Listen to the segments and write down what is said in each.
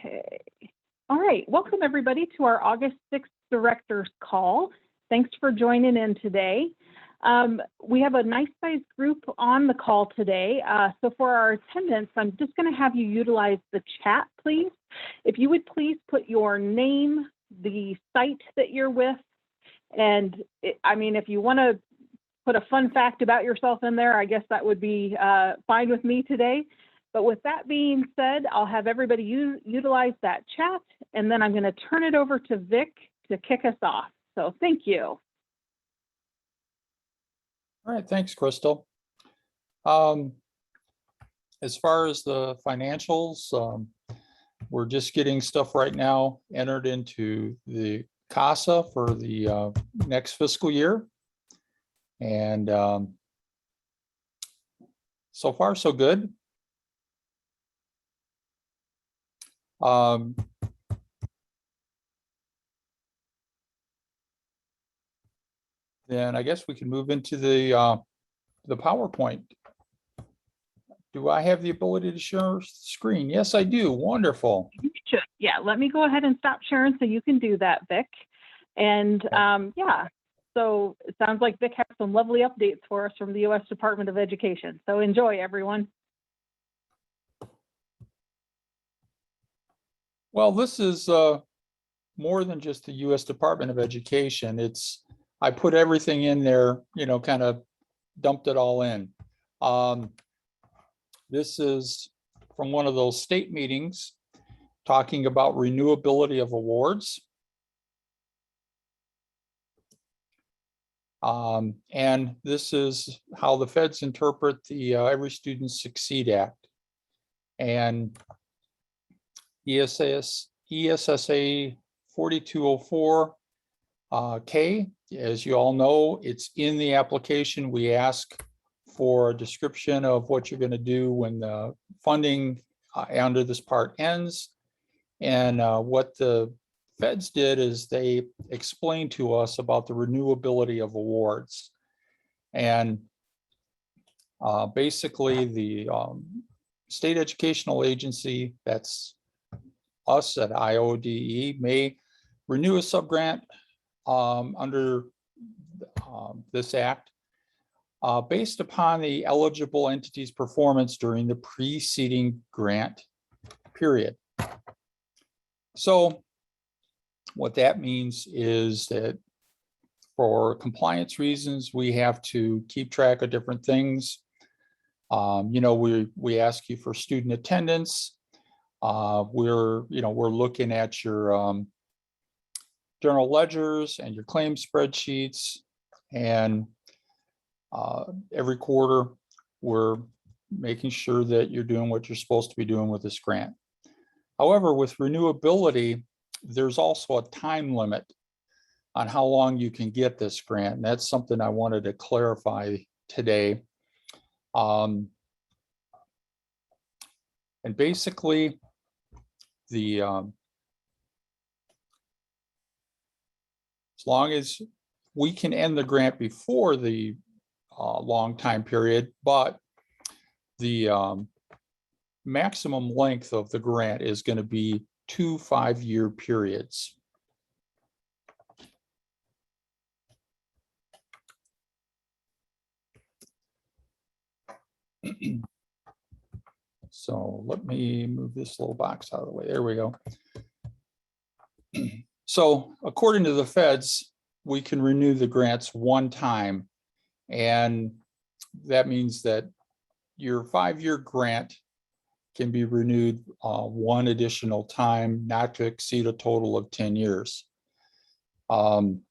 Okay. All right. Welcome, everybody, to our August 6th Directors Call. Thanks for joining in today. We have a nice-sized group on the call today. So for our attendance, I'm just going to have you utilize the chat, please. If you would please put your name, the site that you're with, and if you want to put a fun fact about yourself in there, I guess that would be fine with me today. But with that being said, I'll have everybody utilize that chat, and then I'm going to turn it over to Vic to kick us off. So thank you. All right, thanks, Crystal. As far as the financials, we're just getting stuff right now entered into the CASA for the next fiscal year. And so far, so good. Then I guess we can move into the PowerPoint. Do I have the ability to share the screen? Yes, I do. Wonderful. You should. Yeah, let me go ahead and stop sharing so you can do that, Vic. And yeah, so it sounds like Vic has some lovely updates for us from the U.S. Department of Education. So enjoy, everyone. Well, this is more than just the U.S. Department of Education. I put everything in there, kind of dumped it all in. This is from one of those state meetings talking about renewability of awards. And this is how the feds interpret the Every Student Succeed Act. And ESSA 4204 K, as you all know, it's in the application. We ask for a description of what you're going to do when the funding under this part ends. And what the feds did is they explained to us about the renewability of awards. And basically the state educational agency, that's us at IODE, may renew a subgrant under this act based upon the eligible entity's performance during the preceding grant period. So what that means is that for compliance reasons, we have to keep track of different things. We ask you for student attendance. We're looking at your journal ledgers and your claim spreadsheets, and every quarter we're making sure that you're doing what you're supposed to be doing with this grant. However, with renewability, there's also a time limit on how long you can get this grant. And that's something I wanted to clarify today. And basically, as long as we can end the grant before the long time period, but the maximum length of the grant is going to be 2 5-year periods. So let me move this little box out of the way. There we go. So according to the feds, we can renew the grants one time. And that means that your 5-year grant can be renewed one additional time, not to exceed a total of 10 years. And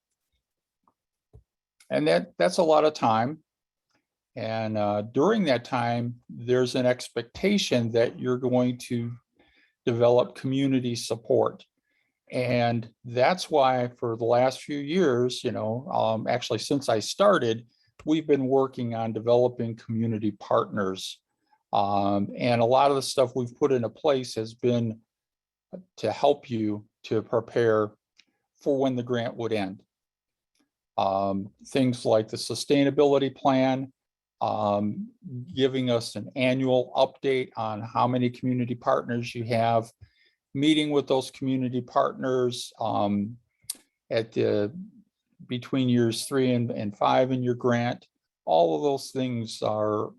that's a lot of time. And during that time, there's an expectation that you're going to develop community support. And that's why for the last few years, actually since I started, we've been working on developing community partners. And a lot of the stuff we've put into place has been to help you to prepare for when the grant would end. Things like the sustainability plan, giving us an annual update on how many community partners you have, meeting with those community partners between years 3 and 5 in your grant. All of those things are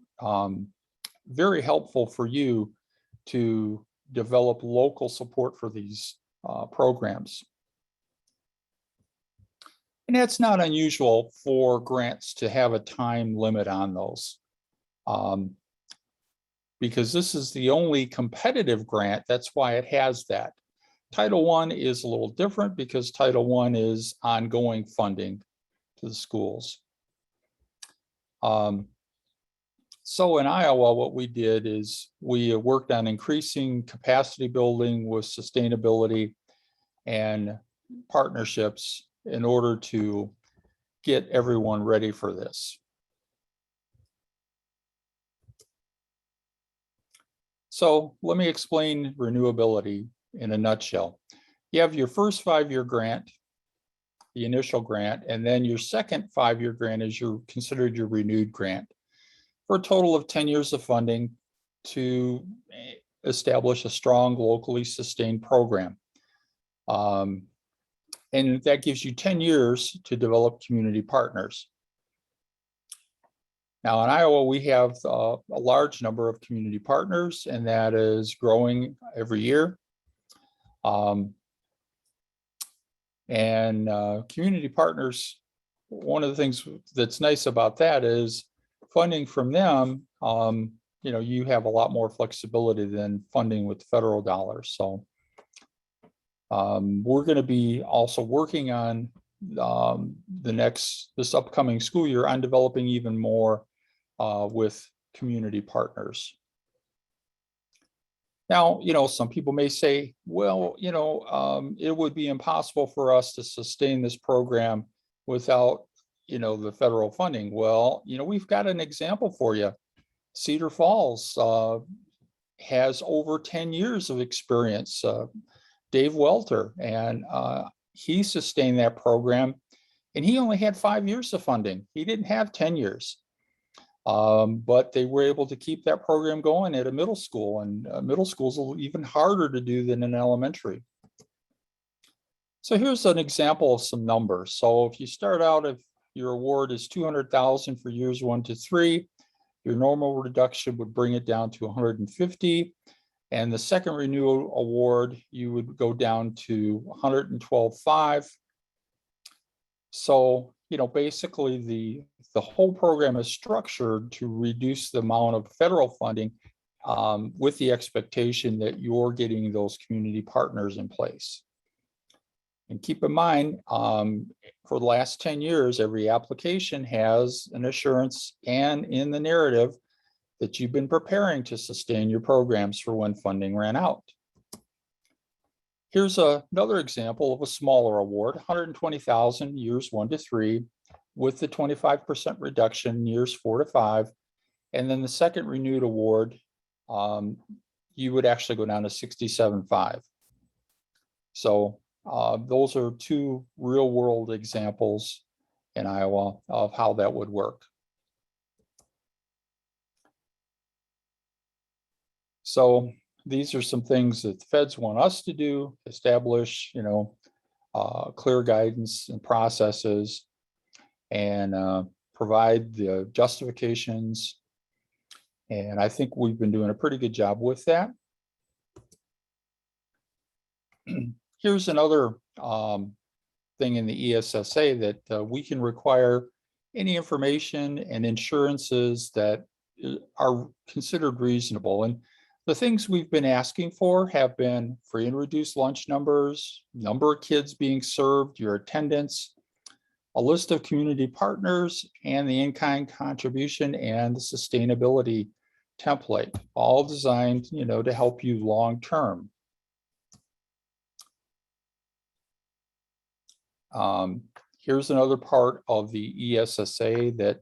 very helpful for you to develop local support for these programs. And that's not unusual for grants to have a time limit on those. Because this is the only competitive grant, that's why it has that. Title I is a little different because Title I is ongoing funding to the schools. So in Iowa, what we did is we worked on increasing capacity building with sustainability and partnerships in order to get everyone ready for this. So let me explain renewability in a nutshell. You have your first 5-year grant, the initial grant, and then your second 5-year grant is considered your renewed grant, for a total of 10 years of funding to establish a strong, locally sustained program. And that gives you 10 years to develop community partners. Now in Iowa, we have a large number of community partners, and that is growing every year. Community partners, one of the things that's nice about that is funding from them, you have a lot more flexibility than funding with federal dollars. So we're going to be also working on this upcoming school year on developing even more with community partners. Now, some people may say, well, it would be impossible for us to sustain this program without, the federal funding. Well, we've got an example for you. Cedar Falls has over 10 years of experience. Dave Welter, and he sustained that program, and he only had 5 years of funding. He didn't have 10 years. But they were able to keep that program going at a middle school, and middle school's even harder to do than an elementary. So here's an example of some numbers. So if you start out, if your award is $200,000 for years 1 to 3, your normal reduction would bring it down to 150. And the second renewal award, you would go down to 112.5. So, basically the whole program is structured to reduce the amount of federal funding with the expectation that you're getting those community partners in place. And keep in mind, for the last 10 years, every application has an assurance and in the narrative that you've been preparing to sustain your programs for when funding ran out. Here's another example of a smaller award, $120,000 years 1 to 3, with the 25% reduction years 4 to 5. And then the second renewed award, you would actually go down to 67.5. So those are two real world examples in Iowa of how that would work. So these are some things that the feds want us to do, establish, clear guidance and processes, and provide the justifications. And I think we've been doing a pretty good job with that. Here's another thing in the ESSA that we can require any information and insurances that are considered reasonable. And the things we've been asking for have been free and reduced lunch numbers, number of kids being served, your attendance, a list of community partners, and the in-kind contribution and the sustainability template, all designed, to help you long-term. Here's another part of the ESSA that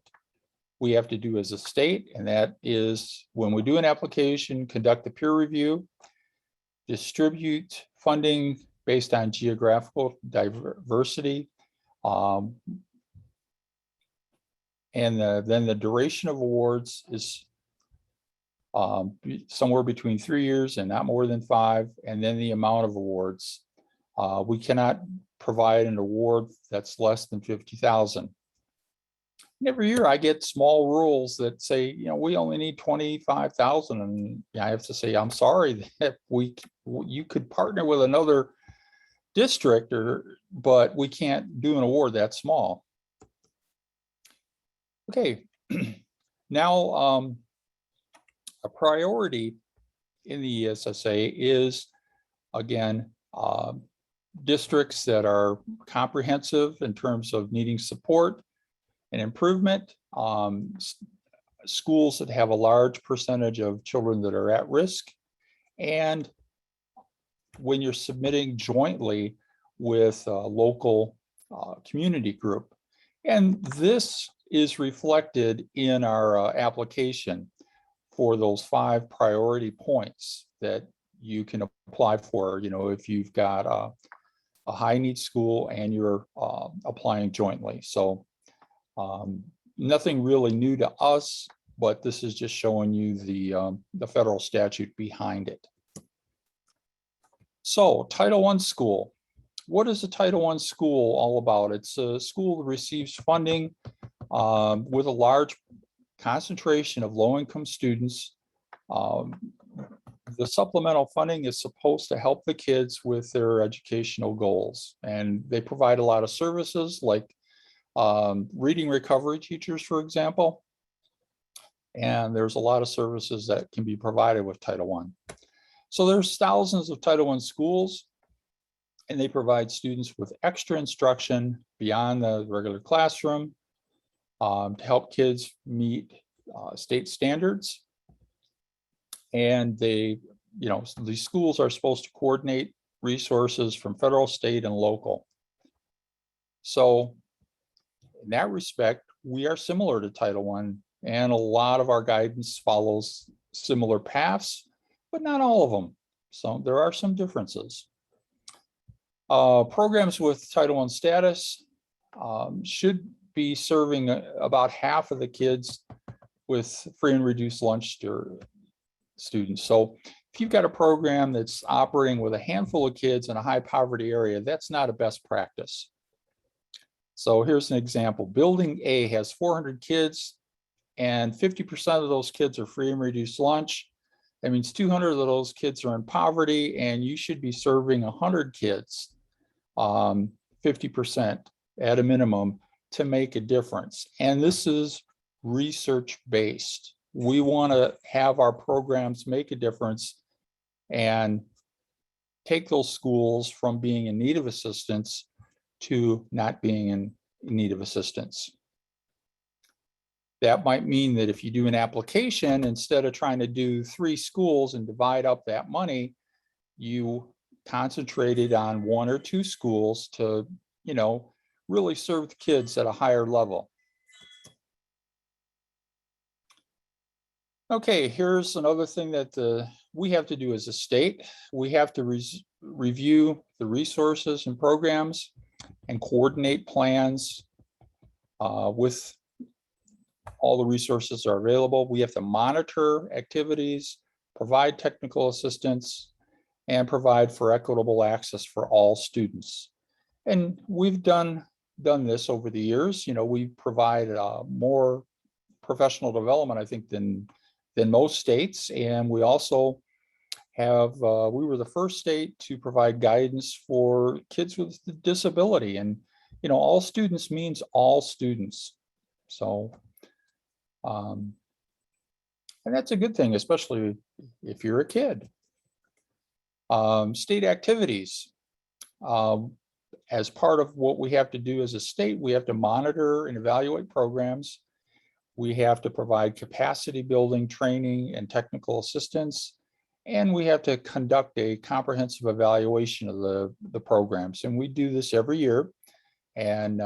we have to do as a state, and that is when we do an application, conduct a peer review, distribute funding based on geographical diversity, and then the duration of awards is somewhere between 3 years and not more than 5, and then the amount of awards. We cannot provide an award that's less than 50,000. Every year I get small rules that say, we only need 25,000, and I have to say, I'm sorry that you could partner with another district, but we can't do an award that small. Okay, now a priority in the ESSA is, again, districts that are comprehensive in terms of needing support and improvement, schools that have a large percentage of children that are at risk, and when you're submitting jointly with a local community group. And this is reflected in our application for those 5 priority points that you can apply for, if you've got a high need school and you're applying jointly. So nothing really new to us, but this is just showing you the federal statute behind it. So Title I school. What is a Title I school all about? It's a school that receives funding with a large concentration of low-income students. The supplemental funding is supposed to help the kids with their educational goals, and they provide a lot of services like reading recovery teachers, for example. And there's a lot of services that can be provided with Title I. So there's thousands of Title I schools, and they provide students with extra instruction beyond the regular classroom to help kids meet state standards. And these schools are supposed to coordinate resources from federal, state, and local. So in that respect, we are similar to Title I, and a lot of our guidance follows similar paths, but not all of them. So there are some differences. Programs with Title I status should be serving about half of the kids with free and reduced lunch students. So if you've got a program that's operating with a handful of kids in a high poverty area, that's not a best practice. So here's an example. Building A has 400 kids, and 50% of those kids are free and reduced lunch. That means 200 of those kids are in poverty, and you should be serving 100 kids, 50% at a minimum, to make a difference. And this is research-based. We want to have our programs make a difference and take those schools from being in need of assistance to not being in need of assistance. That might mean that if you do an application, instead of trying to do 3 schools and divide up that money, you concentrated on 1 or 2 schools to, really serve the kids at a higher level. Okay, here's another thing that we have to do as a state. We have to review the resources and programs and coordinate plans with all the resources that are available. We have to monitor activities, provide technical assistance, and provide for equitable access for all students. And we've done this over the years. We provide more professional development, I think, than most states. And we also have, we were the first state to provide guidance for kids with disability. And, all students means all students. So, and that's a good thing, especially if you're a kid. State activities. As part of what we have to do as a state, we have to monitor and evaluate programs. We have to provide capacity building, training, and technical assistance. And we have to conduct a comprehensive evaluation of the programs. And we do this every year. And,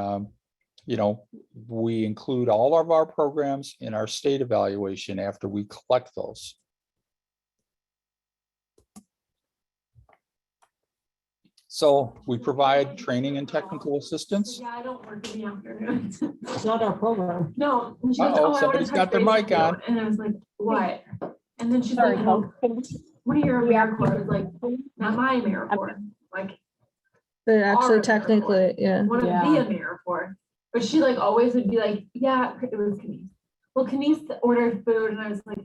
we include all of our programs in our state evaluation after we collect those. So we provide training and technical assistance. Yeah, I don't work in the afternoons. It's not our program. No. And she goes, I Somebody's wanna got their touch mic base with on. you. And I was like, what? And And then she's Sorry, like, folks. well, what are your We ask you AmeriCorps? Like, not my AmeriCorps. Like, But actually, Our technically, yeah. want to be a AmeriCorps. But she like always would be like, yeah, it was Kenise. Well, Kenise ordered food, and I was like,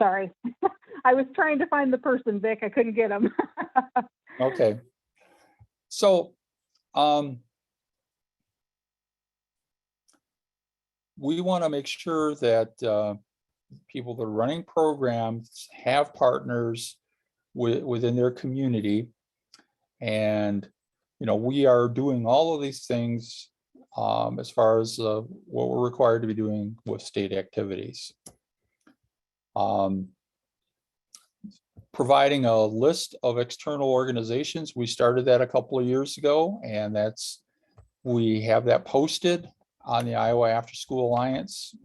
Sorry. I was trying to find the person, Vic. I couldn't get him. Okay. So, we want to make sure that people that are running programs have partners within their community. And, we are doing all of these things as far as what we're required to be doing with state activities. Providing a list of external organizations. We started that a couple of years ago, and we have that posted on the Iowa After School Alliance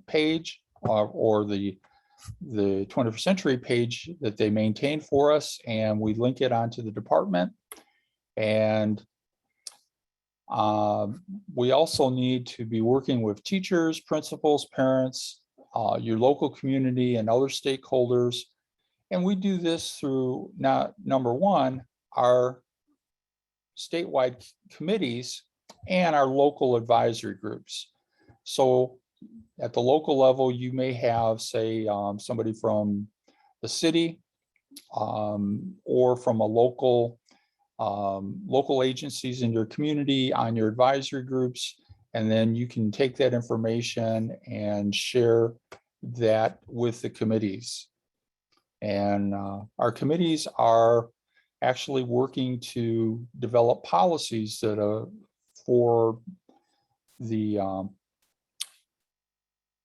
page or the 21st Century page that they maintain for us, and we link it onto the department. And we also need to be working with teachers, principals, parents, your local community, and other stakeholders. And we do this through, number one, our statewide committees and our local advisory groups. So at the local level, you may have, say, somebody from the city or from a local agencies in your community on your advisory groups. And then you can take that information and share that with the committees. And our committees are actually working to develop policies that are for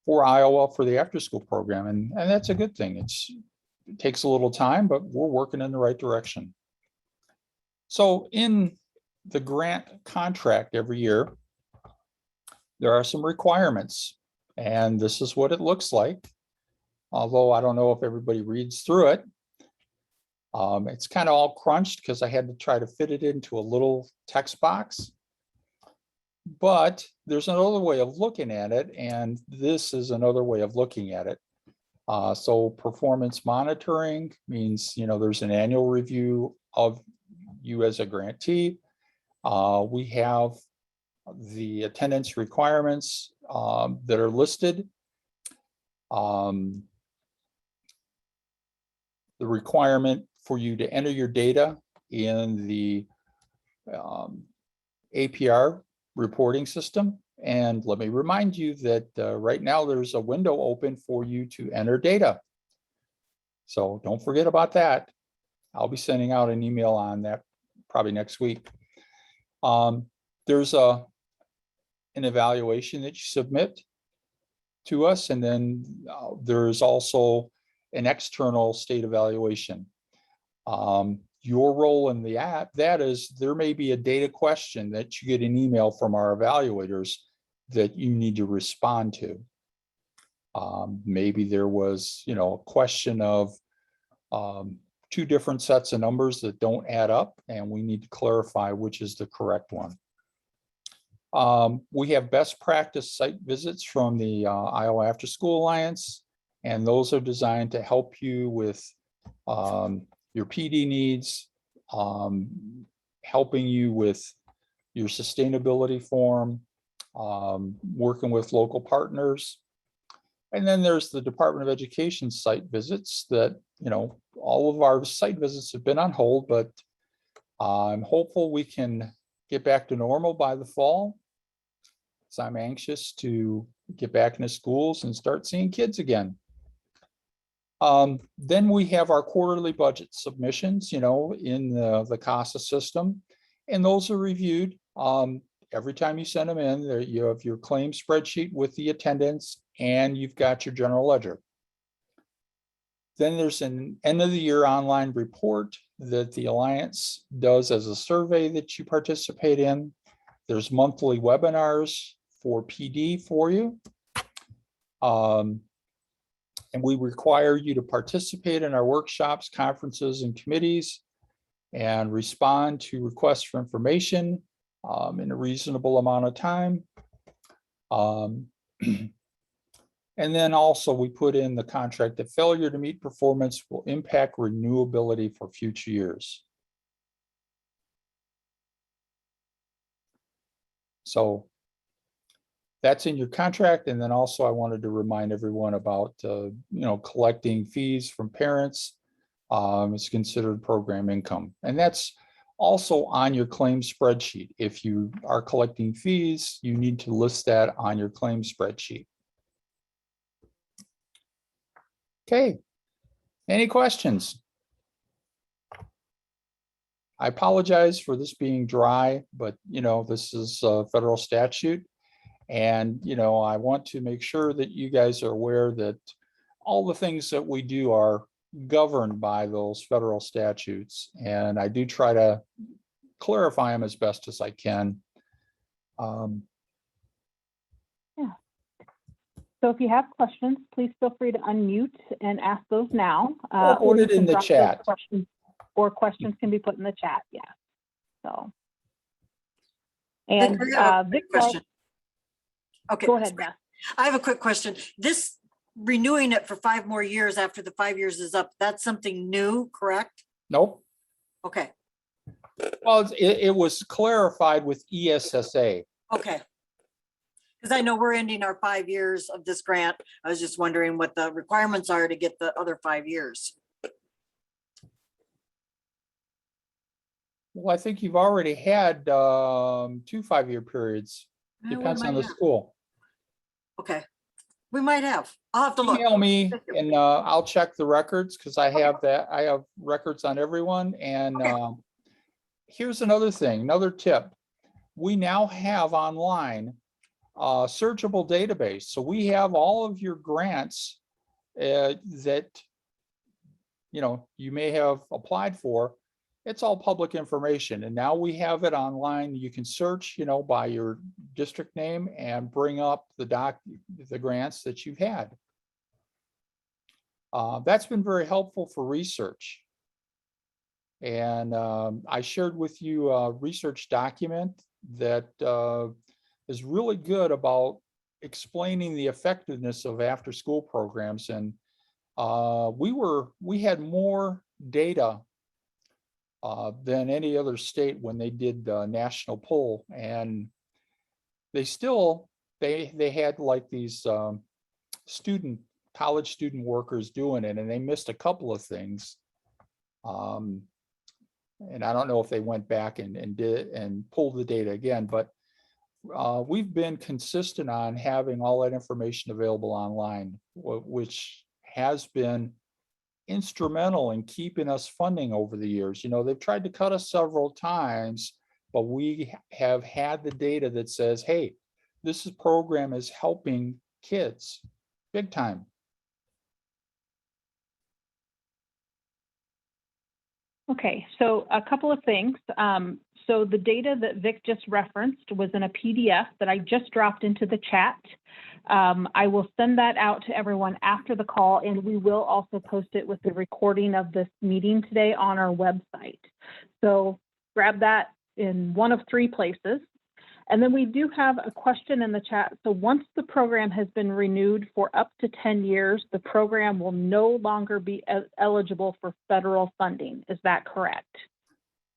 Iowa for the after school program. And that's a good thing. It takes a little time, but we're working in the right direction. So in the grant contract every year, there are some requirements, and this is what it looks like. Although I don't know if everybody reads through it. It's kind of all crunched because I had to try to fit it into a little text box. But there's another way of looking at it, and this is another way of looking at it. So performance monitoring means, there's an annual review of you as a grantee. We have the attendance requirements that are listed. The requirement for you to enter your data in the APR reporting system. And let me remind you that right now there's a window open for you to enter data. So don't forget about that. I'll be sending out an email on that probably next week. There's an evaluation that you submit to us, and then there's also an external state evaluation. Your role in that is there may be a data question that you get an email from our evaluators that you need to respond to. Maybe there was, a question of two different sets of numbers that don't add up, and we need to clarify which is the correct one. We have best practice site visits from the Iowa After School Alliance, and those are designed to help you with your PD needs, helping you with your sustainability form, working with local partners. And then there's the Department of Education site visits that, all of our site visits have been on hold, but I'm hopeful we can get back to normal by the fall. So I'm anxious to get back into schools and start seeing kids again. Then we have our quarterly budget submissions, in the CASA system, and those are reviewed. Every time you send them in, there you have your claim spreadsheet with the attendance, and you've got your general ledger. Then there's an end of the year online report that the Alliance does as a survey that you participate in. There's monthly webinars for PD for you. And we require you to participate in our workshops, conferences, and committees and respond to requests for information in a reasonable amount of time. And then also we put in the contract that failure to meet performance will impact renewability for future years. So that's in your contract. And then also I wanted to remind everyone about, collecting fees from parents. It's considered program income. And that's also on your claim spreadsheet. If you are collecting fees, you need to list that on your claim spreadsheet. Okay, any questions? I apologize for this being dry, but this is a federal statute. And, I want to make sure that you guys are aware that all the things that we do are governed by those federal statutes. And I do try to clarify them as best as I can. So if you have questions, please feel free to unmute and ask those now. Or put you it can in the drop those chat. questions, or questions can be put in the chat, yeah. So. And Vic, I have a Vic, question. Okay. go ahead, Beth. I have a quick question. This renewing it for 5 more years after the 5 years is up, that's something new, correct? Nope. Okay, Well, it was clarified with E ESSA. okay. Because I know we're ending our 5 years of this grant. I was just wondering what the requirements are to get the other 5 years. Well, I think you've already had 2 5-year periods. We Depends on might the have. school. Okay, we might have. I'll have to look. Email me Thank you. and I'll check the records because I have that. I have records on everyone. And Okay. Here's another thing, another tip. We now have online a searchable database. So we have all of your grants that you may have applied for. It's all public information. And now we have it online. You can search, by your district name and bring up the grants that you've had. That's been very helpful for research. And I shared with you a research document that is really good about explaining the effectiveness of after-school programs. And we had more data than any other state when they did the national poll, and they had like these college student workers doing it, and they missed a couple of things. And I don't know if they went back and did and pulled the data again, but we've been consistent on having all that information available online, which has been instrumental in keeping us funding over the years. They've tried to cut us several times, but we have had the data that says, hey, this program is helping kids big time. Okay, so a couple of things. So the data that Vic just referenced was in a PDF that I just dropped into the chat. I will send that out to everyone after the call, and we will also post it with the recording of this meeting today on our website. So grab that in one of 3 places. And then we do have a question in the chat. So once the program has been renewed for up to 10 years, the program will no longer be eligible for federal funding. Is that correct?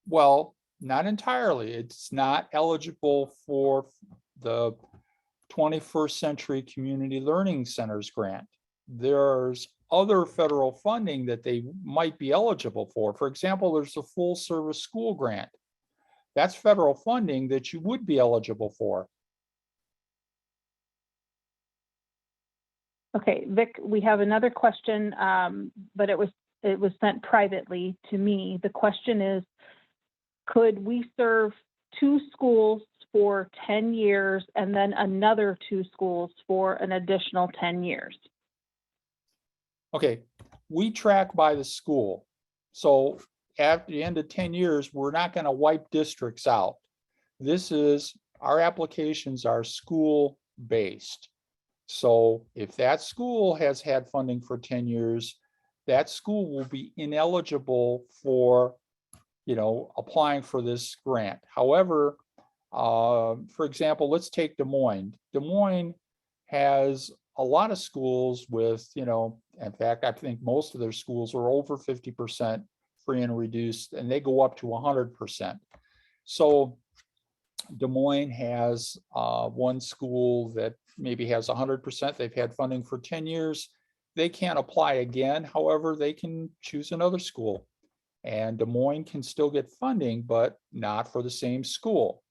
Well, not entirely. It's not eligible for the 21st Century Community Learning Centers grant. There's other federal funding that they might be eligible for. For example, there's a full service school grant. That's federal funding that you would be eligible for. Okay, Vic, we have another question, but it was sent privately to me. The question is, could we serve 2 schools for 10 years and then another 2 schools for an additional 10 years? Okay, we track by the school. So at the end of 10 years, we're not going to wipe districts out. Our applications are school based. So if that school has had funding for 10 years, that school will be ineligible for, applying for this grant. However, for example, let's take Des Moines. Des Moines has a lot of schools with, in fact, I think most of their schools are over 50% free and reduced, and they go up to 100%. So Des Moines has one school that maybe has 100%. They've had funding for 10 years. They can't apply again. However, they can choose another school. And Des Moines can still get funding, but not for the same school.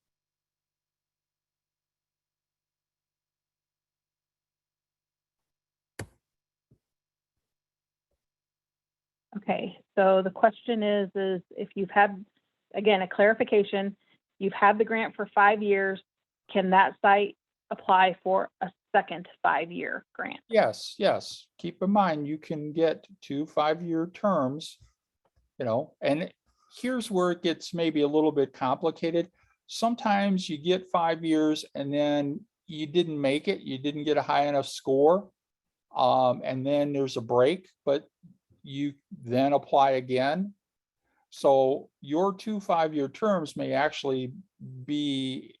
Okay, so the question is if you've had, again, a clarification, you've had the grant for 5 years, can that site apply for a second 5-year grant? Yes, yes. Keep in mind, you can get 2 5-year terms, and here's where it gets maybe a little bit complicated. Sometimes you get 5 years and then you didn't make it, you didn't get a high enough score. And then there's a break, but you then apply again. So your 2 5-year terms may actually be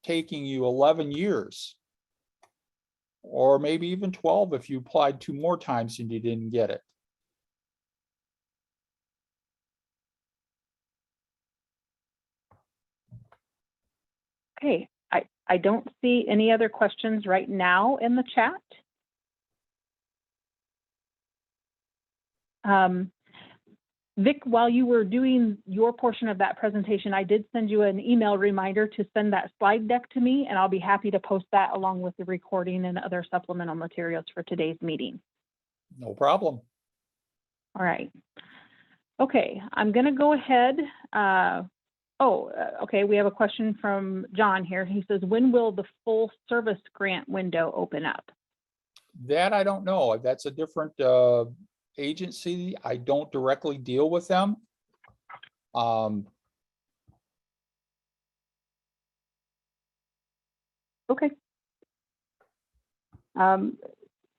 taking you 11 years. Or maybe even 12 if you applied 2 more times and you didn't get it. Okay, I don't see any other questions right now in the chat. Vic, while you were doing your portion of that presentation, I did send you an email reminder to send that slide deck to me, and I'll be happy to post that along with the recording and other supplemental materials for today's meeting. No problem. All right. Okay, I'm going to go ahead. Okay, we have a question from John here. He says, when will the full service grant window open up? That I don't know. That's a different agency. I don't directly deal with them. Okay. John,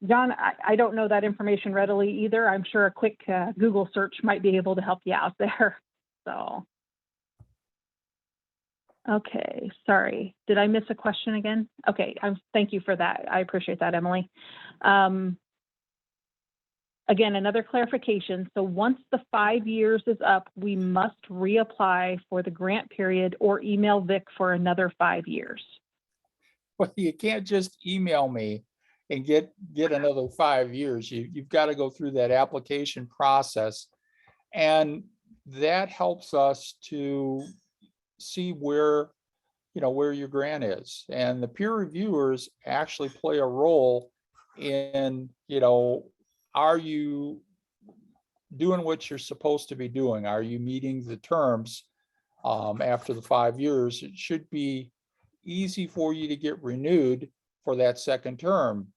I don't know that information readily either. I'm sure a quick Google search might be able to help you out there. So, okay, sorry. Did I miss a question again? Okay, thank you for that. I appreciate that, Emily. Again, another clarification. So once the 5 years is up, we must reapply for the grant period or email Vic for another 5 years. Well, you can't just email me and get another 5 years. You've got to go through that application process. And that helps us to see where your grant is. And the peer reviewers actually play a role in, are you doing what you're supposed to be doing? Are you meeting the terms after the 5 years? It should be easy for you to get renewed for that second term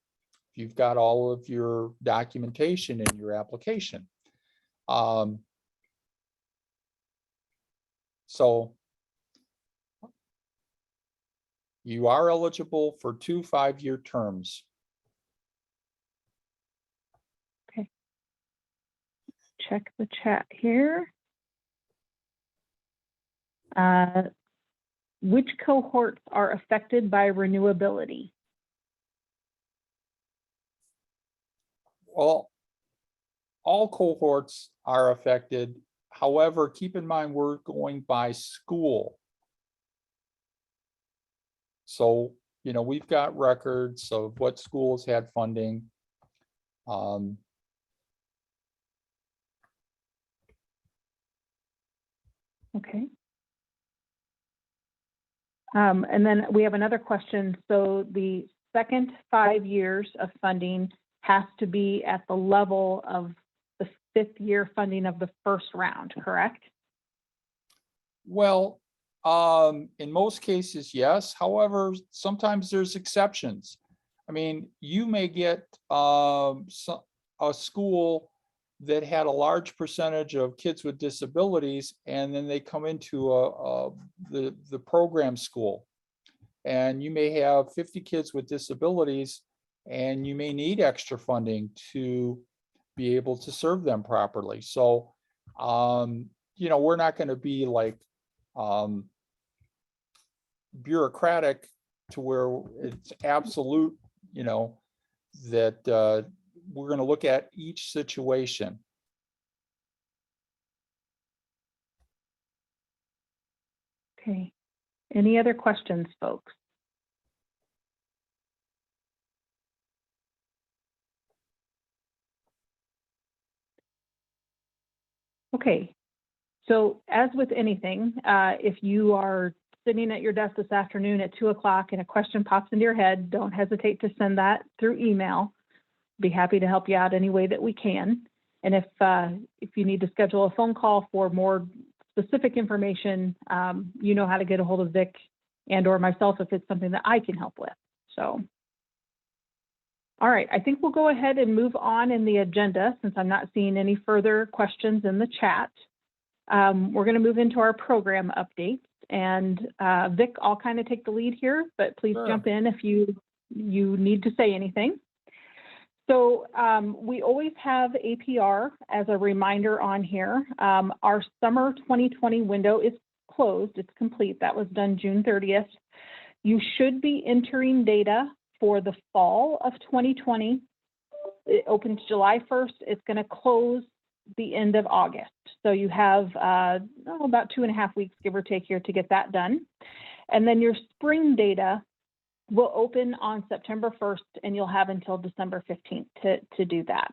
if you've got all of your documentation in your application. So you are eligible for 2 5-year terms. Okay. Check the chat here. Which cohorts are affected by renewability? Well, all cohorts are affected. However, keep in mind, we're going by school. So, we've got records of what schools had funding. Okay. And then we have another question. So the second 5 years of funding has to be at the level of the 5th year funding of the first round, correct? Well, in most cases, yes. However, sometimes there's exceptions. I mean, you may get a school that had a large percentage of kids with disabilities, and then they come into the program school. And you may have 50 kids with disabilities, and you may need extra funding to be able to serve them properly. So, we're not going to be like bureaucratic to where it's absolute, that we're going to look at each situation. Okay. Any other questions, folks? Okay. So as with anything, if you are sitting at your desk this afternoon at 2 o'clock and a question pops into your head, don't hesitate to send that through email. Be happy to help you out any way that we can. And if you need to schedule a phone call for more specific information, you know how to get a hold of Vic and or myself if it's something that I can help with. So, all right, I think we'll go ahead and move on in the agenda since I'm not seeing any further questions in the chat. We're going to move into our program updates, and Vic, I'll kind of take the lead here, but please Sure. jump in if you need to say anything. So we always have APR as a reminder on here. Our summer 2020 window is closed. It's complete. That was done June 30th. You should be entering data for the fall of 2020. It opens July 1st. It's going to close the end of August. So you have about 2.5 weeks, give or take, here to get that done. And then your spring data will open on September 1st, and you'll have until December 15th to do that.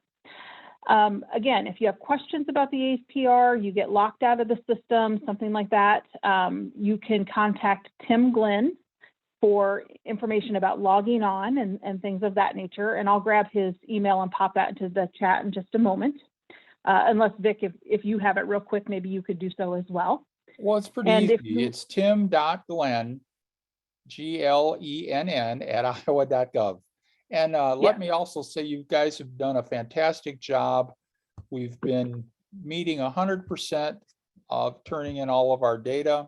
Again, if you have questions about the APR, you get locked out of the system, something like that, you can contact Tim Glenn for information about logging on and things of that nature. And I'll grab his email and pop that into the chat in just a moment. Unless, Vic, if you have it real quick, maybe you could do so as well. Well, it's pretty And easy. if you- It's tim.glenn, GLENN @iowa.gov. And let me also say, you guys have done a fantastic job. We've been meeting 100% of turning in all of our data.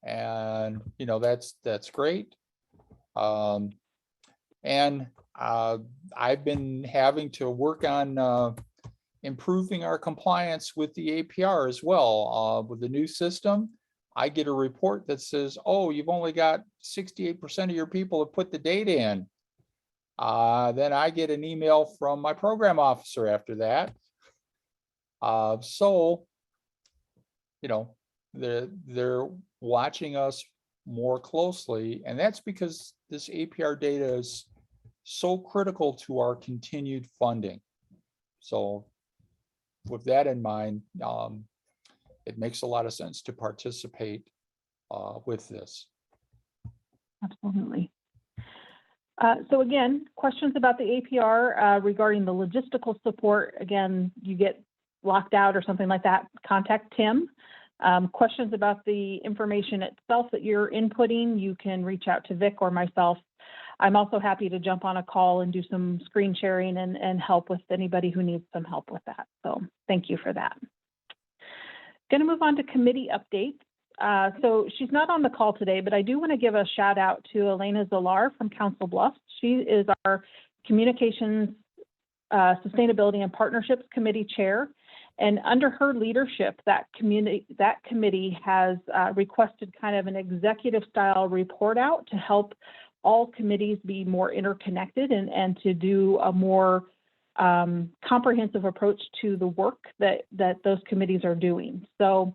And, you know, that's great. And I've been having to work on improving our compliance with the APR as well. With the new system, I get a report that says, oh, you've only got 68% of your people have put the data in. Then I get an email from my program officer after that. So, you know, they're watching us more closely, and that's because this APR data is so critical to our continued funding. So with that in mind, it makes a lot of sense to participate with this. Absolutely. So again, questions about the APR regarding the logistical support, again, you get locked out or something like that, contact Tim. Questions about the information itself that you're inputting, you can reach out to Vic or myself. I'm also happy to jump on a call and do some screen sharing and help with anybody who needs some help with that. So thank you for that. Going to move on to committee updates. So she's not on the call today, but I do want to give a shout out to Elena Zolar from Council Bluffs. She is our Communications, Sustainability and Partnerships Committee Chair. And under her leadership, that committee has requested kind of an executive style report out to help all committees be more interconnected and to do a more comprehensive approach to the work that those committees are doing. So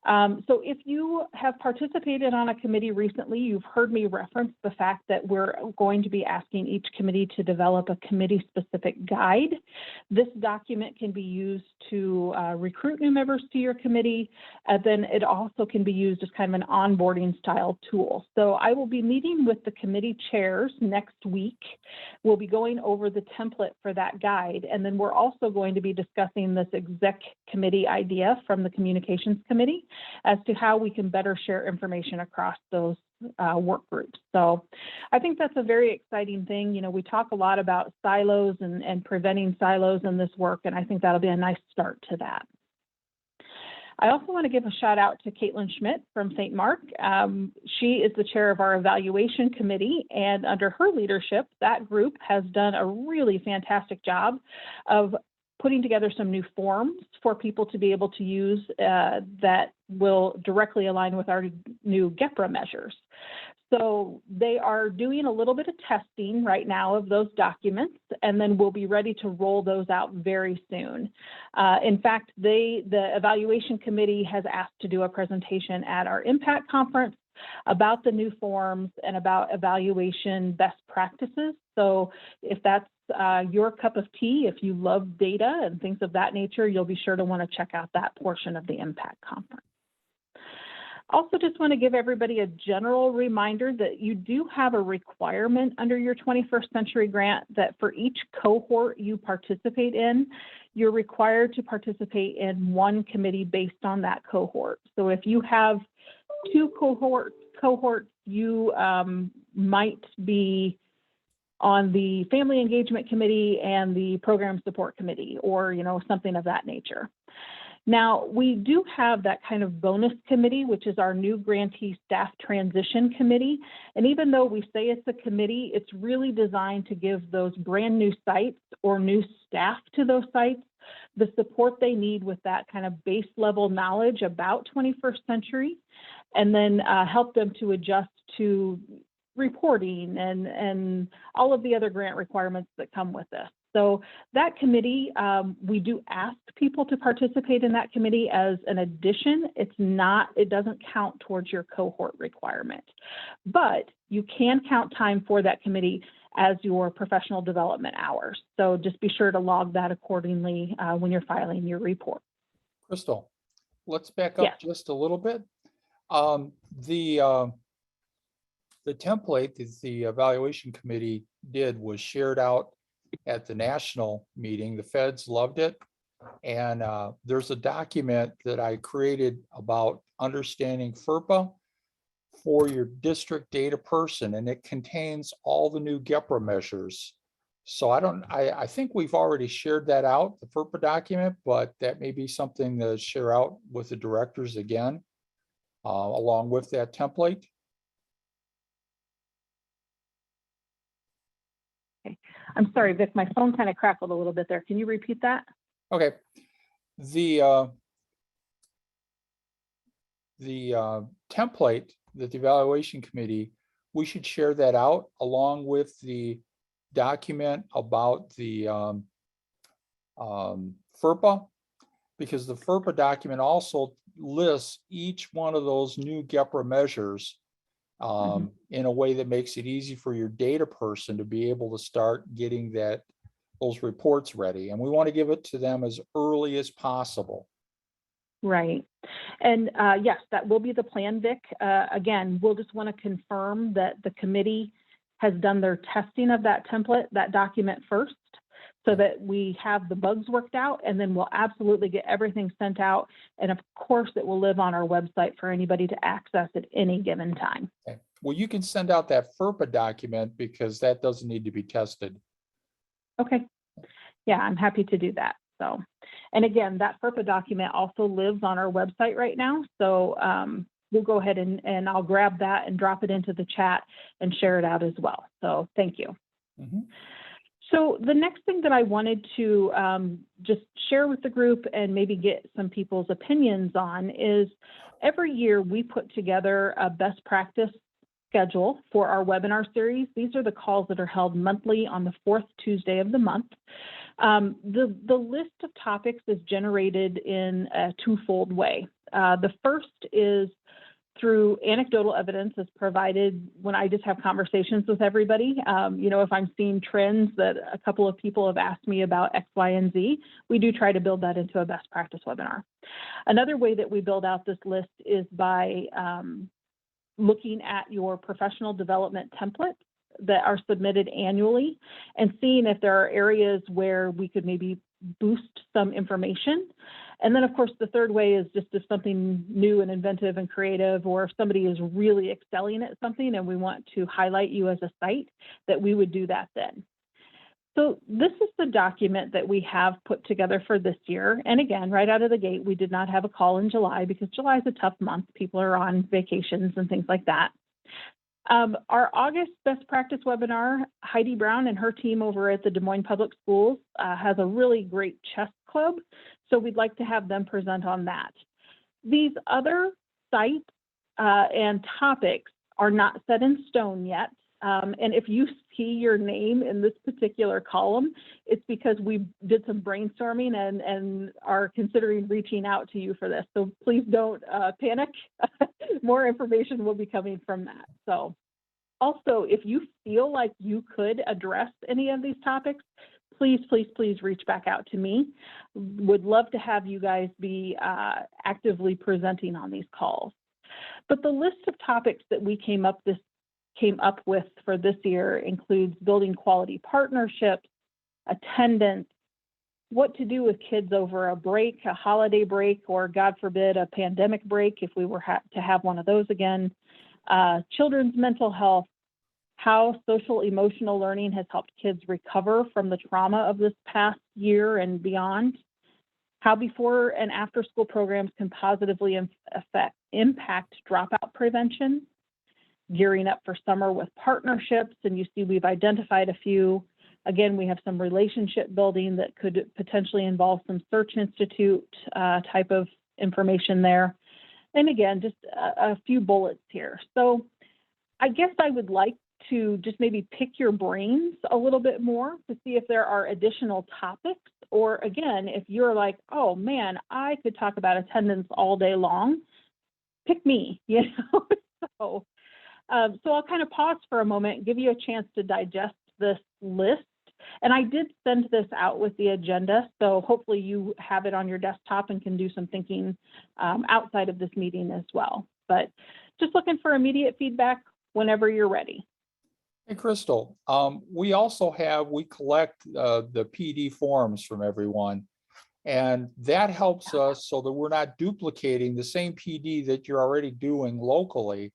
if you have participated on a committee recently, you've heard me reference the fact that we're going to be asking each committee to develop a committee-specific guide. This document can be used to recruit new members to your committee, and then it also can be used as kind of an onboarding style tool. So I will be meeting with the committee chairs next week. We'll be going over the template for that guide, and then we're also going to be discussing this exec committee idea from the Communications Committee as to how we can better share information across those work groups. So I think that's a very exciting thing. You know, we talk a lot about silos and preventing silos in this work, and I think that'll be a nice start to that. I also want to give a shout out to Caitlin Schmidt from St. Mark. She is the chair of our evaluation committee, and under her leadership, that group has done a really fantastic job of putting together some new forms for people to be able to use that will directly align with our new GEPRA measures. So they are doing a little bit of testing right now of those documents, and then we'll be ready to roll those out very soon. In fact, the evaluation committee has asked to do a presentation at our impact conference about the new forms and about evaluation best practices. So if that's your cup of tea, if you love data and things of that nature, you'll be sure to want to check out that portion of the impact conference. Also, just want to give everybody a general reminder that you do have a requirement under your 21st Century Grant that for each cohort you participate in, you're required to participate in one committee based on that cohort. So if you have two cohorts, you might be on the Family Engagement Committee and the Program Support Committee, or something of that nature. Now, we do have that kind of bonus committee, which is our new grantee staff transition committee. And even though we say it's a committee, it's really designed to give those brand new sites or new staff to those sites the support they need with that kind of base level knowledge about 21st century, and then help them to adjust to reporting and all of the other grant requirements that come with this. So that committee, we do ask people to participate in that committee as an addition. It doesn't count towards your cohort requirement, but you can count time for that committee as your professional development hours. So just be sure to log that accordingly when you're filing your report. Crystal, let's back up Yes. just a little bit. The template that the evaluation committee did was shared out at the national meeting. The feds loved it. And there's a document that I created about understanding FERPA for your district data person, and it contains all the new GEPRA measures. So I think we've already shared that out, the FERPA document, but that may be something to share out with the directors again, along with that template. I'm sorry, Vic, my phone kind of crackled a little bit there. Can you repeat that? Okay. The template that the evaluation committee, we should share that out along with the document about the FERPA, because the FERPA document also lists each one of those new GEPRA measures in a way that makes it easy for your data person to be able to start getting those reports ready. And we want to give it to them as early as possible. Right. And yes, that will be the plan, Vic. Again, we'll just want to confirm that the committee has done their testing of that template, that document first, so that we have the bugs worked out, and then we'll absolutely get everything sent out. And of course, it will live on our website for anybody to access at any given time. Okay. Well, you can send out that FERPA document because that doesn't need to be tested. Okay. Yeah, I'm happy to do that. So, and again, that FERPA document also lives on our website right now. So we'll go ahead and I'll grab that and drop it into the chat and share it out as well. So thank you. So the next thing that I wanted to just share with the group and maybe get some people's opinions on is every year we put together a best practice schedule for our webinar series. These are the calls that are held monthly on the fourth Tuesday of the month. The list of topics is generated in a twofold way. The first is through anecdotal evidence as provided when I just have conversations with everybody. If I'm seeing trends that a couple of people have asked me about X, Y, and Z, we do try to build that into a best practice webinar. Another way that we build out this list is by looking at your professional development templates that are submitted annually and seeing if there are areas where we could maybe boost some information. And then, of course, the third way is just if something new and inventive and creative, or if somebody is really excelling at something and we want to highlight you as a site, that we would do that then. So this is the document that we have put together for this year. And again, right out of the gate, we did not have a call in July because July is a tough month. People are on vacations and things like that. Our August best practice webinar, Heidi Brown and her team over at the Des Moines Public Schools has a really great chess club. So we'd like to have them present on that. These other sites and topics are not set in stone yet. And if you see your name in this particular column, it's because we did some brainstorming and are considering reaching out to you for this. So please don't panic. More information will be coming from that. So also, if you feel like you could address any of these topics, please, please, please reach back out to me. Would love to have you guys be actively presenting on these calls. But the list of topics that we came up with for this year includes building quality partnerships, attendance, what to do with kids over a break, a holiday break, or God forbid, a pandemic break if we were to have one of those again, children's mental health, how social emotional learning has helped kids recover from the trauma of this past year and beyond, how before and after school programs can positively impact dropout prevention, gearing up for summer with partnerships, and you see we've identified a few. Again, we have some relationship building that could potentially involve some Search Institute type of information there. And again, just a few bullets here. So I guess I would like to just maybe pick your brains a little bit more to see if there are additional topics, or again, if you're like, oh man, I could talk about attendance all day long, pick me, you know? So I'll kind of pause for a moment and give you a chance to digest this list. And I did send this out with the agenda, so hopefully you have it on your desktop and can do some thinking outside of this meeting as well. But just looking for immediate feedback whenever you're ready. Hey, Crystal, we collect the PD forms from everyone. And that helps us so that we're not duplicating the same PD that you're already doing locally.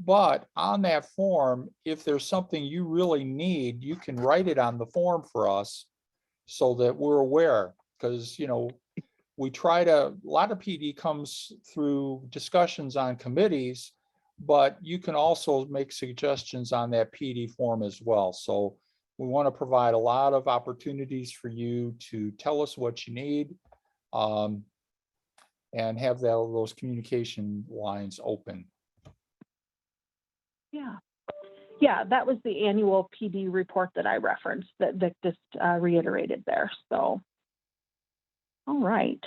But on that form, if there's something you really need, you can write it on the form for us so that we're aware. Because, you know, a lot of PD comes through discussions on committees, but you can also make suggestions on that PD form as well. So we want to provide a lot of opportunities for you to tell us what you need and have those communication lines open. Yeah, that was the annual PD report that I referenced that Vic just reiterated there. So, all right.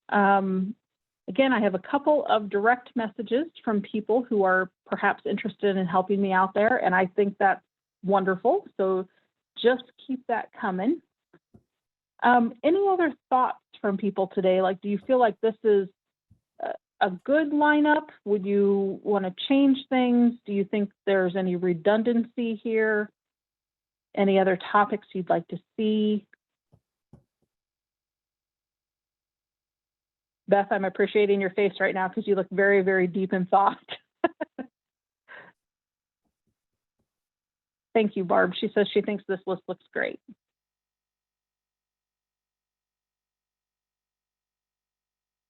Again, I have a couple of direct messages from people who are perhaps interested in helping me out there, and I think that's wonderful. So just keep that coming. Any other thoughts from people today? Like, do you feel like this is a good lineup? Would you want to change things? Do you think there's any redundancy here? Any other topics you'd like to see? Beth, I'm appreciating your face right now because you look very, very deep in thought. Thank you, Barb. She says she thinks this list looks great.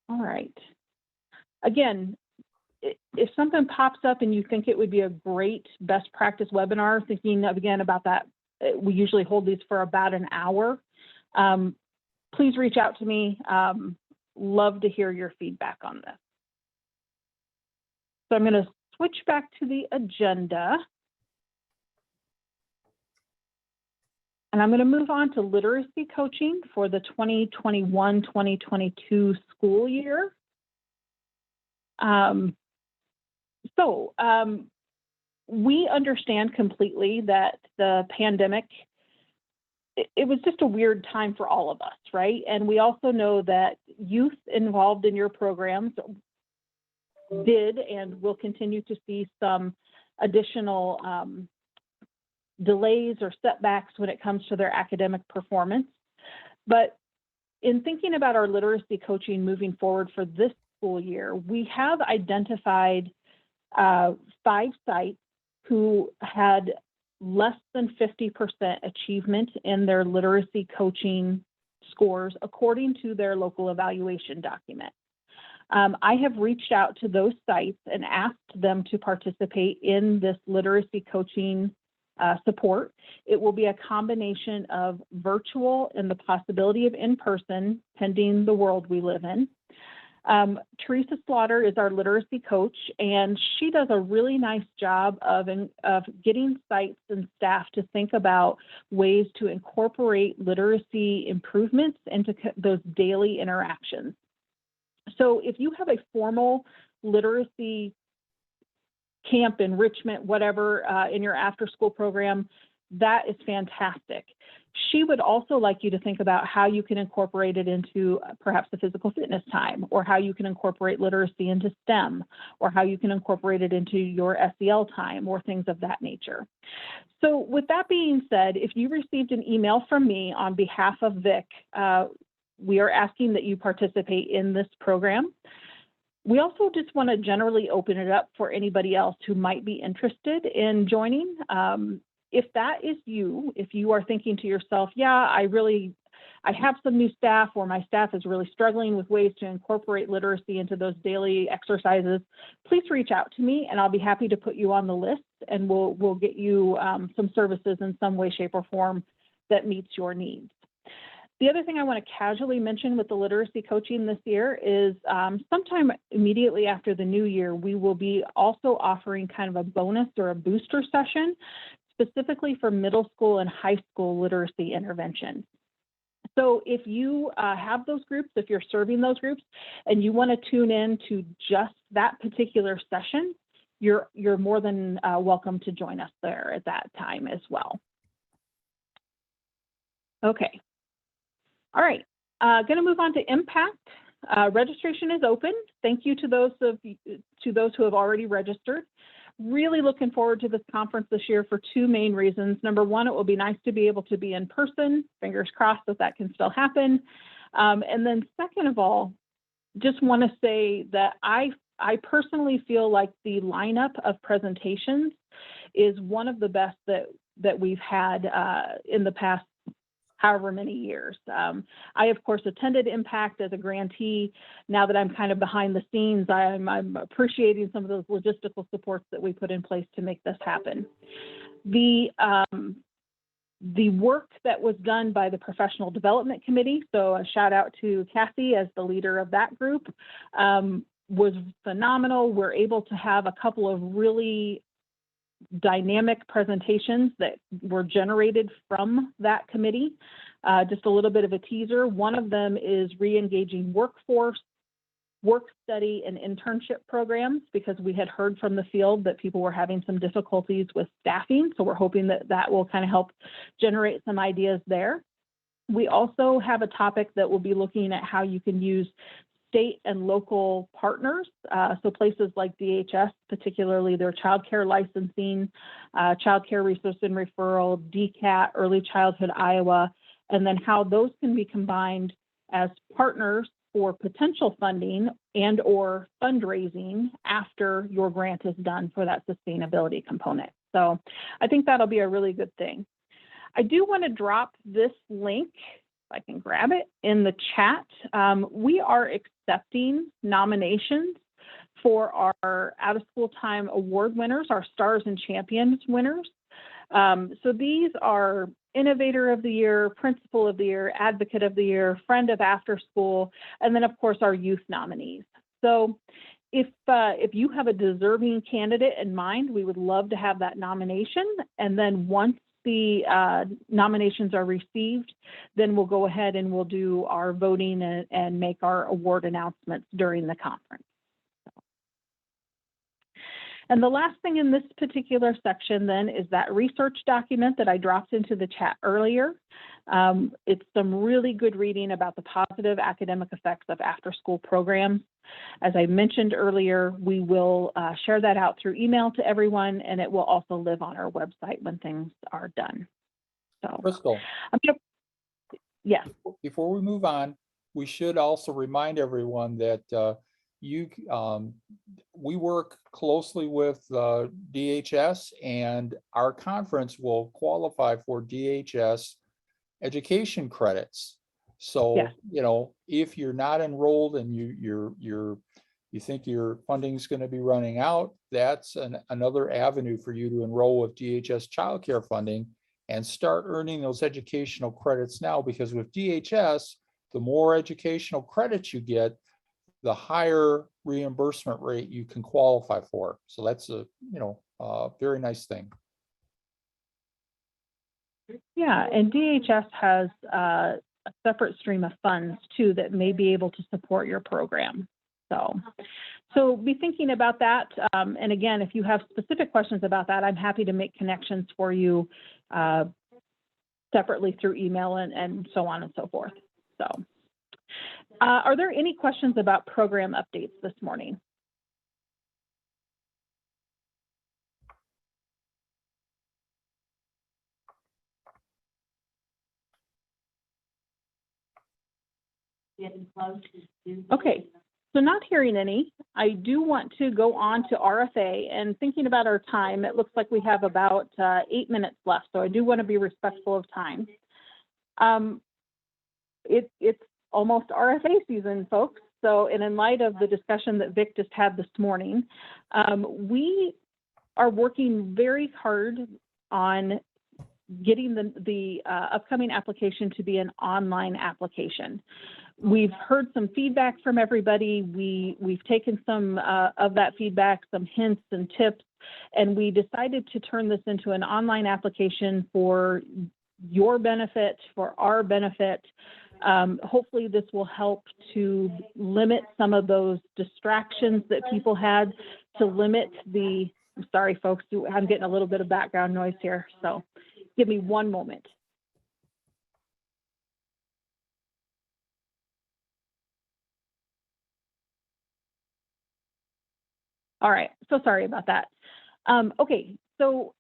All right. Again, if something pops up and you think it would be a great best practice webinar, thinking again about that, we usually hold these for about an hour. Please reach out to me. Love to hear your feedback on this. So I'm going to switch back to the agenda. And I'm going to move on to literacy coaching for the 2021-2022 school year. We understand completely that the pandemic, it was just a weird time for all of us, right? And we also know that youth involved in your programs did and will continue to see some additional delays or setbacks when it comes to their academic performance. But in thinking about our literacy coaching moving forward for this school year, we have identified 5 sites who had less than 50% achievement in their literacy coaching scores according to their local evaluation document. I have reached out to those sites and asked them to participate in this literacy coaching support. It will be a combination of virtual and the possibility of in-person, pending the world we live in. Teresa Slaughter is our literacy coach, and she does a really nice job of getting sites and staff to think about ways to incorporate literacy improvements into those daily interactions. So if you have a formal literacy camp, enrichment, whatever, in your after-school program, that is fantastic. She would also like you to think about how you can incorporate it into perhaps the physical fitness time, or how you can incorporate literacy into STEM, or how you can incorporate it into your SEL time, or things of that nature. So with that being said, if you received an email from me on behalf of Vic, we are asking that you participate in this program. We also just want to generally open it up for anybody else who might be interested in joining. If that is you, if you are thinking to yourself, yeah, I have some new staff, or my staff is really struggling with ways to incorporate literacy into those daily exercises, please reach out to me and I'll be happy to put you on the list, and we'll get you some services in some way, shape, or form that meets your needs. The other thing I want to casually mention with the literacy coaching this year is sometime immediately after the new year, we will be also offering kind of a bonus or a booster session specifically for middle school and high school literacy intervention. So if you have those groups, if you're serving those groups and you want to tune in to just that particular session, you're more than welcome to join us there at that time as well. Okay. All right, going to move on to Impact. Registration is open. Thank you to those who have already registered. Really looking forward to this conference this year for two main reasons. Number one, it will be nice to be able to be in person. Fingers crossed that can still happen. And then second of all, just want to say that I personally feel like the lineup of presentations is one of the best that we've had in the past however many years. I, of course, attended Impact as a grantee. Now that I'm kind of behind the scenes, I'm appreciating some of those logistical supports that we put in place to make this happen. The work that was done by the Professional Development Committee, so a shout out to Kathy as the leader of that group, was phenomenal. We're able to have a couple of really dynamic presentations that were generated from that committee. Just a little bit of a teaser. One of them is re-engaging workforce, work study, and internship programs, because we had heard from the field that people were having some difficulties with staffing. So we're hoping that will kind of help generate some ideas there. We also have a topic that will be looking at how you can use state and local partners, so places like DHS, particularly their child care licensing, child care resource and referral, DCAT, Early Childhood Iowa, and then how those can be combined as partners for potential funding and or fundraising after your grant is done for that sustainability component. So I think that'll be a really good thing. I do want to drop this link, if I can grab it, in the chat. We are accepting nominations for our out of school time award winners, our Stars and Champions winners. So these are Innovator of the Year, Principal of the Year, Advocate of the Year, Friend of After School, and then of course our youth nominees. So if you have a deserving candidate in mind, we would love to have that nomination. And then once the nominations are received, then we'll go ahead and we'll do our voting and make our award announcements during the conference. And the last thing in this particular section then is that research document that I dropped into the chat earlier. It's some really good reading about the positive academic effects of after-school programs. As I mentioned earlier, we will share that out through email to everyone, and it will also live on our website when things are done. So, Crystal, yes. before we move on, we should also remind everyone that we work closely with DHS, and our conference will qualify for DHS education credits. So, yeah. You know, if you're not enrolled and you think your funding is going to be running out, that's another avenue for you to enroll with DHS childcare funding and start earning those educational credits now, because with DHS, the more educational credits you get, the higher reimbursement rate you can qualify for. So that's a, very nice thing. Yeah, and DHS has a separate stream of funds too that may be able to support your program. So be thinking about that. And again, if you have specific questions about that, I'm happy to make connections for you separately through email and so on and so forth. So are there any questions about program updates this morning? Okay, so not hearing any, I do want to go on to RFA, and thinking about our time, it looks like we have about 8 minutes left, so I do want to be respectful of time. It's almost RFA season, folks. So, and in light of the discussion that Vic just had this morning, we are working very hard on getting the upcoming application to be an online application. We've heard some feedback from everybody. We've taken some of that feedback, some hints and tips, and we decided to turn this into an online application for your benefit, for our benefit. Hopefully this will help to limit some of those distractions that people had, to limit the, I'm sorry folks, I'm getting a little bit of background noise here, so give me one moment. All right, so sorry about that. Okay, so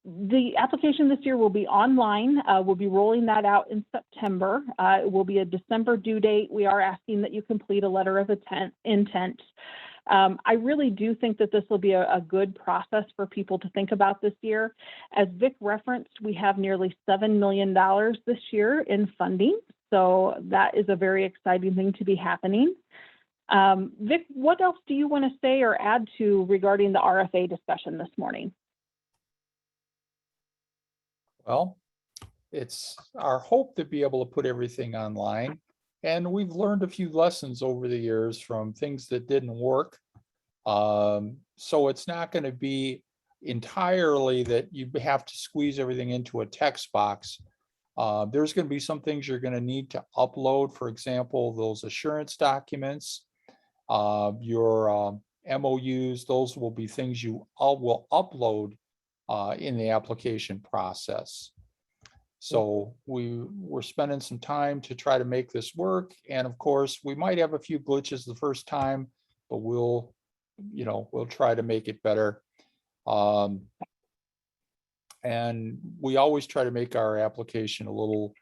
the application this year will be online. We'll be rolling that out in September. It will be a December due date. We are asking that you complete a letter of intent. I really do think that this will be a good process for people to think about this year. As Vic referenced, we have nearly $7 million this year in funding. So that is a very exciting thing to be happening. Vic, what else do you want to say or add to regarding the RFA discussion this morning? Well, it's our hope to be able to put everything online. And we've learned a few lessons over the years from things that didn't work. So it's not going to be entirely that you have to squeeze everything into a text box. There's going to be some things you're going to need to upload. For example, those assurance documents, your MOUs, those will be things you will upload in the application process. So we're spending some time to try to make this work. And of course, we might have a few glitches the first time, but we'll try to make it better. And we always try to make our application a little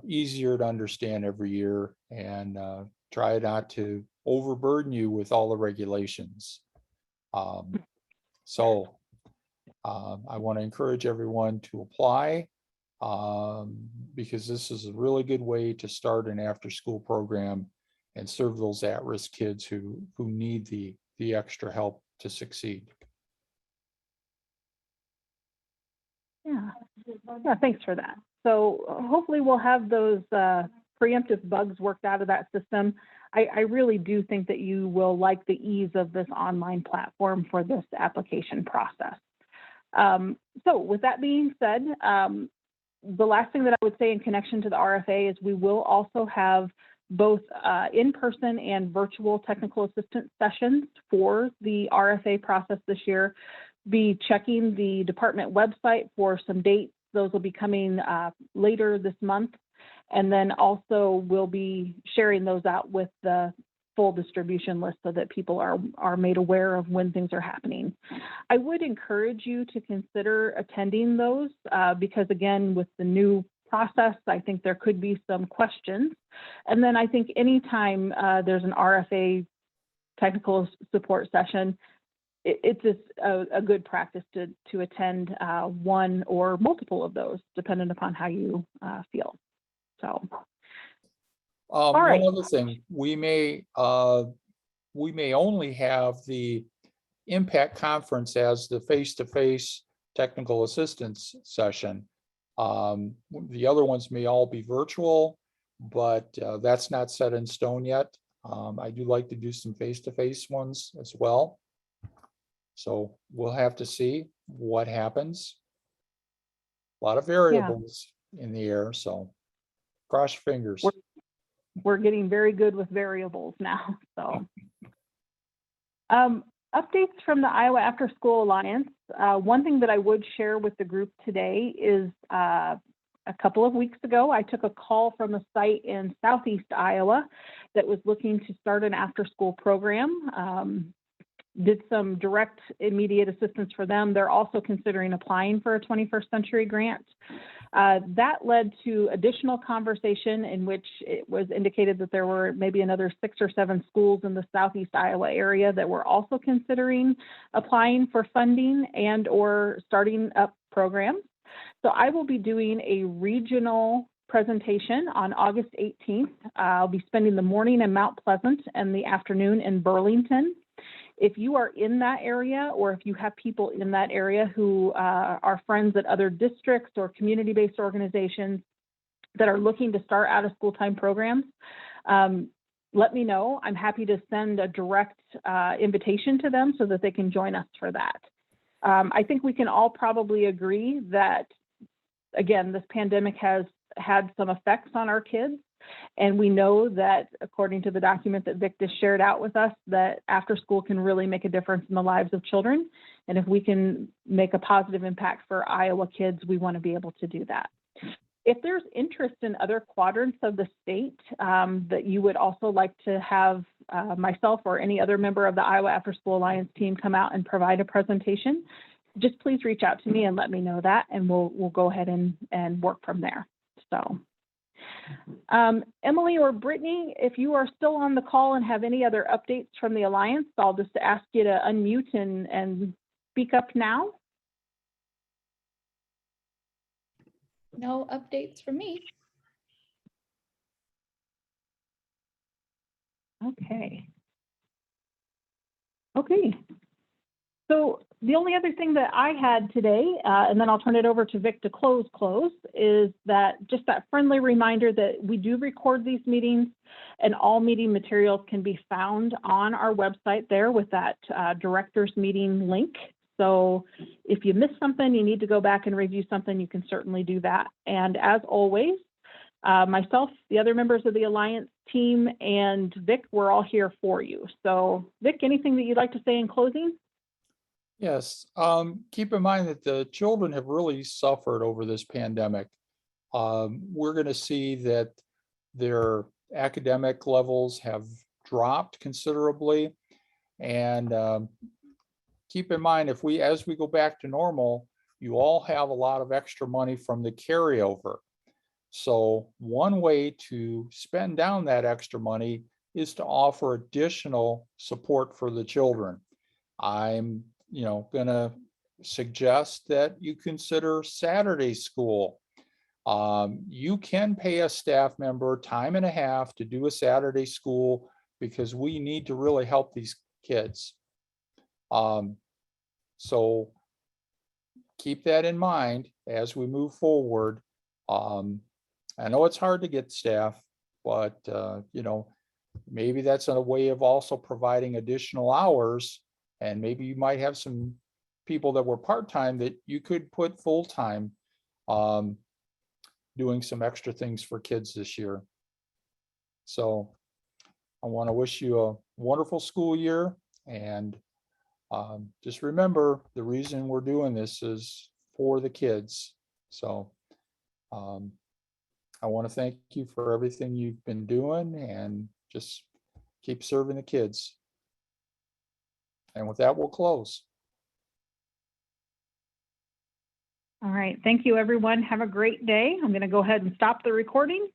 easier to understand every year, and try not to overburden you with all the regulations. So I want to encourage everyone to apply, because this is a really good way to start an after-school program and serve those at-risk kids who need the extra help to succeed. Yeah, thanks for that. So hopefully we'll have those preemptive bugs worked out of that system. I really do think that you will like the ease of this online platform for this application process. So with that being said, the last thing that I would say in connection to the RFA is we will also have both in-person and virtual technical assistance sessions for the RFA process this year. Be checking the department website for some dates. Those will be coming later this month. And then also we'll be sharing those out with the full distribution list so that people are made aware of when things are happening. I would encourage you to consider attending those because again, with the new process, I think there could be some questions. And then I think anytime there's an RFA technical support session, it's just a good practice to attend one or multiple of those, depending upon how you feel. So. All right. One other thing, we may only have the Impact Conference as the face-to-face technical assistance session. The other ones may all be virtual, but that's not set in stone yet. I do like to do some face-to-face ones as well. So we'll have to see what happens. A lot of variables in the air, so cross your fingers. We're getting very good with variables now, so. Updates from the Iowa After School Alliance. One thing that I would share with the group today is a couple of weeks ago, I took a call from a site in Southeast Iowa that was looking to start an after-school program. Did some direct immediate assistance for them. They're also considering applying for a 21st Century Grant. That led to additional conversation in which it was indicated that there were maybe another 6 or 7 schools in the Southeast Iowa area that were also considering applying for funding and or starting up programs. So I will be doing a regional presentation on August 18th. I'll be spending the morning in Mount Pleasant and the afternoon in Burlington. If you are in that area, or if you have people in that area who are friends at other districts or community-based organizations that are looking to start out of school time programs, let me know. I'm happy to send a direct invitation to them so that they can join us for that. I think we can all probably agree that, again, this pandemic has had some effects on our kids. And we know that, according to the document that Vic just shared out with us, that after school can really make a difference in the lives of children. And if we can make a positive impact for Iowa kids, we want to be able to do that. If there's interest in other quadrants of the state that you would also like to have myself or any other member of the Iowa After School Alliance team come out and provide a presentation, just please reach out to me and let me know that, and we'll go ahead and work from there. So. Emily or Brittany, if you are still on the call and have any other updates from the Alliance, I'll just ask you to unmute and speak up now. No updates from me. Okay. So the only other thing that I had today, and then I'll turn it over to Vic to close, is that just that friendly reminder that we do record these meetings, and all meeting materials can be found on our website there with that director's meeting link. So if you missed something, you need to go back and review something, you can certainly do that. And as always, myself, the other members of the Alliance team, and Vic, we're all here for you. So Vic, anything that you'd like to say in closing? Yes, keep in mind that the children have really suffered over this pandemic. We're going to see that their academic levels have dropped considerably. And keep in mind, as we go back to normal, you all have a lot of extra money from the carryover. So one way to spend down that extra money is to offer additional support for the children. I'm going to suggest that you consider Saturday school. You can pay a staff member time and a half to do a Saturday school because we need to really help these kids. So keep that in mind as we move forward. I know it's hard to get staff, but maybe that's a way of also providing additional hours. And maybe you might have some people that were part-time that you could put full-time doing some extra things for kids this year. So I want to wish you a wonderful school year. And just remember, the reason we're doing this is for the kids. So I want to thank you for everything you've been doing, and just keep serving the kids. And with that, we'll close. All right. Thank you, everyone. Have a great day. I'm going to go ahead and stop the recording.